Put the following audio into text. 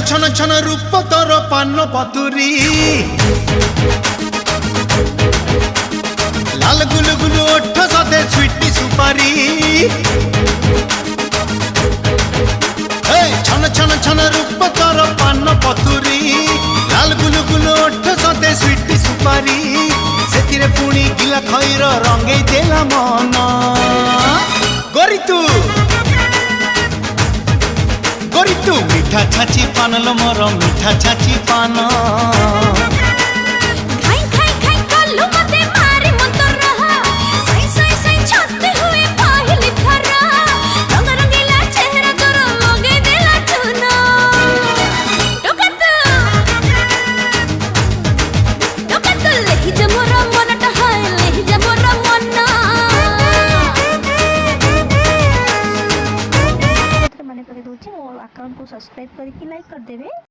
छन छन रूप तोर पान पतुरी लाल गुलु गुलु ओठ सदे स्वीटी सुपारी छन छन छन रूप तोर पान पतुरी लाल गुलु गुलु ओठ सदे स्वीटी सुपारी से पुणी गिला खईर रंगे देला मन गोरी तू मीठा छाची पान लो मोर मीठा छाची पान खाई खाई खाई कल्लू मते मारी मंतर रहा सई सई सई छाते हुए पहली थरा रंग रंगीला चेहरा तोर लगे देला चुना टोकत लेहि जे मोर मनटा हाय लेहि जे मोर मन मने कर दूची मोर अकाउंट को सब्सक्राइब करके लाइक कर देबे।